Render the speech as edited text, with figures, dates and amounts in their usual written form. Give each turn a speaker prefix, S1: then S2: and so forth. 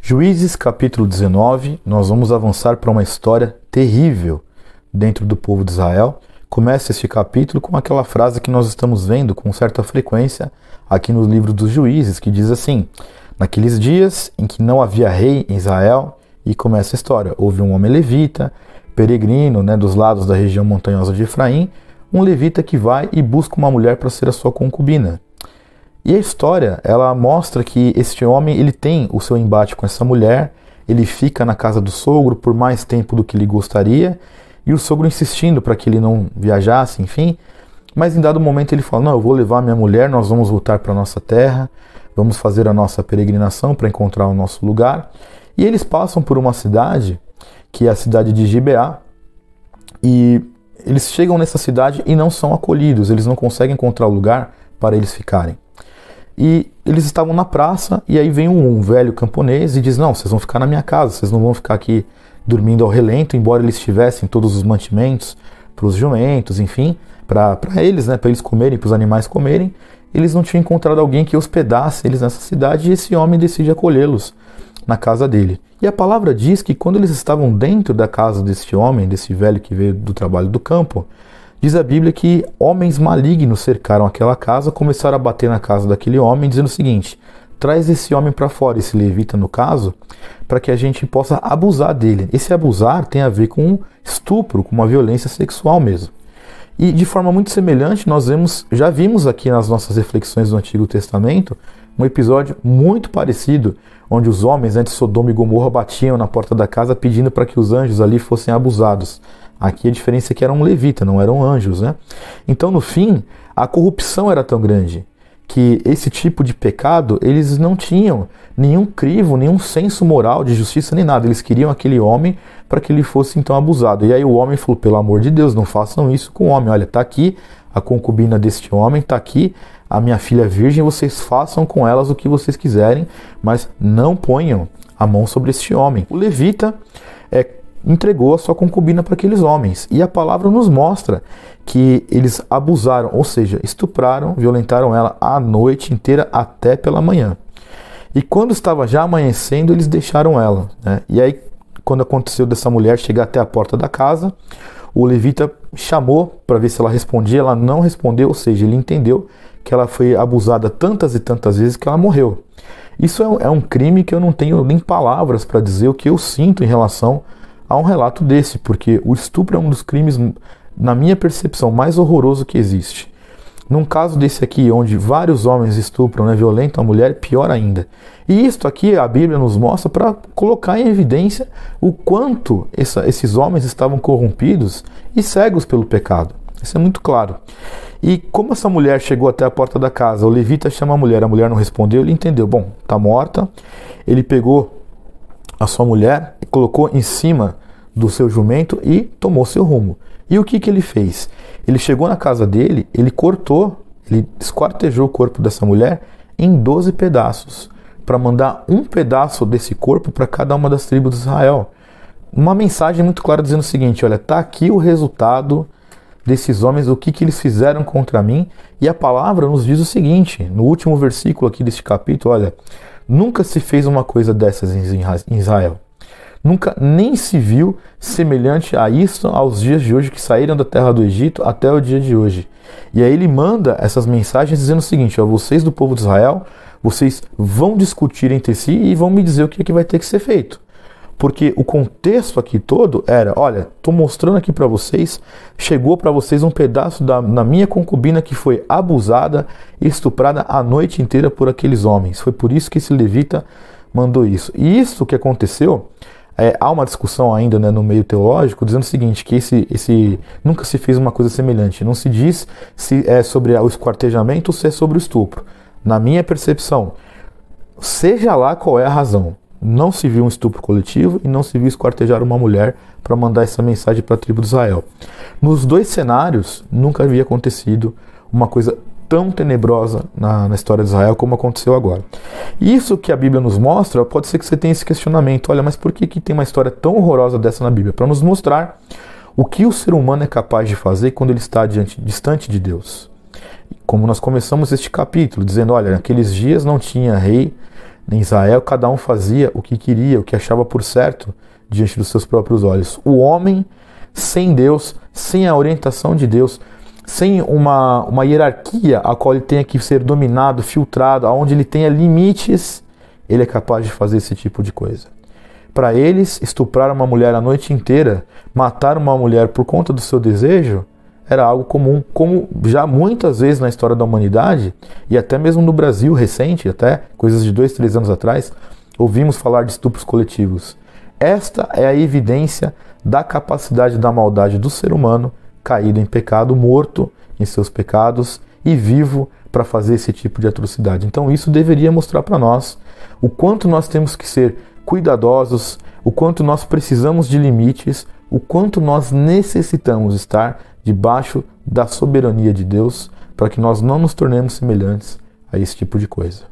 S1: Juízes capítulo 19, nós vamos avançar para uma história terrível dentro do povo de Israel. Começa este capítulo com aquela frase que nós estamos vendo com certa frequência aqui no livro dos Juízes, que diz assim: naqueles dias em que não havia rei em Israel, e começa a história, houve um homem levita, peregrino, dos lados da região montanhosa de Efraim, um levita que vai e busca uma mulher para ser a sua concubina. E a história, ela mostra que este homem, ele tem o seu embate com essa mulher, ele fica na casa do sogro por mais tempo do que ele gostaria, e o sogro insistindo para que ele não viajasse, enfim. Mas em dado momento ele fala: não, eu vou levar minha mulher, nós vamos voltar para a nossa terra, vamos fazer a nossa peregrinação para encontrar o nosso lugar. E eles passam por uma cidade, que é a cidade de Gibeá, e eles chegam nessa cidade e não são acolhidos, eles não conseguem encontrar o lugar para eles ficarem. E eles estavam na praça, e aí vem um velho camponês e diz: não, vocês vão ficar na minha casa, vocês não vão ficar aqui dormindo ao relento, embora eles tivessem todos os mantimentos para os jumentos, enfim, para eles, para eles comerem, para os animais comerem. Eles não tinham encontrado alguém que hospedasse eles nessa cidade, e esse homem decide acolhê-los na casa dele. E a palavra diz que quando eles estavam dentro da casa desse homem, desse velho que veio do trabalho do campo, diz a Bíblia que homens malignos cercaram aquela casa, começaram a bater na casa daquele homem, dizendo o seguinte: traz esse homem para fora, esse levita no caso, para que a gente possa abusar dele. Esse abusar tem a ver com estupro, com uma violência sexual mesmo. E de forma muito semelhante, nós já vimos aqui nas nossas reflexões do Antigo Testamento, um episódio muito parecido, onde os homens de Sodoma e Gomorra batiam na porta da casa pedindo para que os anjos ali fossem abusados. Aqui a diferença é que eram levita, não eram anjos, Então, no fim, a corrupção era tão grande que esse tipo de pecado, eles não tinham nenhum crivo, nenhum senso moral de justiça, nem nada. Eles queriam aquele homem para que ele fosse então abusado. E aí o homem falou: pelo amor de Deus, não façam isso com o homem. Olha, está aqui a concubina deste homem, está aqui a minha filha virgem, vocês façam com elas o que vocês quiserem, mas não ponham a mão sobre este homem. O levita entregou a sua concubina para aqueles homens. E a palavra nos mostra que eles abusaram, ou seja, estupraram, violentaram ela a noite inteira até pela manhã. E quando estava já amanhecendo, eles deixaram ela. E aí, quando aconteceu dessa mulher chegar até a porta da casa, o levita chamou para ver se ela respondia, ela não respondeu, ou seja, ele entendeu que ela foi abusada tantas e tantas vezes que ela morreu. Isso é um crime que eu não tenho nem palavras para dizer o que eu sinto em relação a um relato desse, porque o estupro é um dos crimes, na minha percepção, mais horroroso que existe. Num caso desse aqui, onde vários homens estupram, violentam a mulher, pior ainda. E isto aqui a Bíblia nos mostra para colocar em evidência o quanto esses homens estavam corrompidos e cegos pelo pecado. Isso é muito claro. E como essa mulher chegou até a porta da casa, o levita chama a mulher não respondeu, ele entendeu: bom, está morta. Ele pegou a sua mulher, colocou em cima do seu jumento e tomou seu rumo. E o que ele fez? Ele chegou na casa dele, ele esquartejou o corpo dessa mulher em 12 pedaços, para mandar um pedaço desse corpo para cada uma das tribos de Israel. Uma mensagem muito clara dizendo o seguinte: olha, está aqui o resultado desses homens, o que eles fizeram contra mim. E a palavra nos diz o seguinte, no último versículo aqui deste capítulo: olha, nunca se fez uma coisa dessas em Israel. Nunca nem se viu semelhante a isso aos dias de hoje, que saíram da terra do Egito até o dia de hoje. E aí ele manda essas mensagens dizendo o seguinte: vocês do povo de Israel, vocês vão discutir entre si e vão me dizer o que vai ter que ser feito. Porque o contexto aqui todo era: olha, estou mostrando aqui para vocês, chegou para vocês um pedaço da minha concubina que foi abusada e estuprada a noite inteira por aqueles homens. Foi por isso que esse levita mandou isso. E isso que aconteceu, há uma discussão ainda no meio teológico dizendo o seguinte, que esse nunca se fez uma coisa semelhante. Não se diz se é sobre o esquartejamento ou se é sobre o estupro. Na minha percepção, seja lá qual é a razão, não se viu um estupro coletivo e não se viu esquartejar uma mulher para mandar essa mensagem para a tribo de Israel. Nos dois cenários, nunca havia acontecido uma coisa tão tenebrosa na história de Israel como aconteceu agora. Isso que a Bíblia nos mostra, pode ser que você tenha esse questionamento, olha, mas por que tem uma história tão horrorosa dessa na Bíblia? Para nos mostrar o que o ser humano é capaz de fazer quando ele está distante de Deus. Como nós começamos este capítulo, dizendo, olha, naqueles dias não tinha rei, em Israel cada um fazia o que queria, o que achava por certo, diante dos seus próprios olhos. O homem, sem Deus, sem a orientação de Deus, sem uma hierarquia a qual ele tenha que ser dominado, filtrado, aonde ele tenha limites, ele é capaz de fazer esse tipo de coisa. Para eles, estuprar uma mulher a noite inteira, matar uma mulher por conta do seu desejo, era algo comum, como já muitas vezes na história da humanidade, e até mesmo no Brasil recente, até coisas de 2, 3 anos atrás, ouvimos falar de estupros coletivos. Esta é a evidência da capacidade da maldade do ser humano, caído em pecado, morto em seus pecados e vivo para fazer esse tipo de atrocidade. Então isso deveria mostrar para nós o quanto nós temos que ser cuidadosos, o quanto nós precisamos de limites, o quanto nós necessitamos estar debaixo da soberania de Deus para que nós não nos tornemos semelhantes a esse tipo de coisa.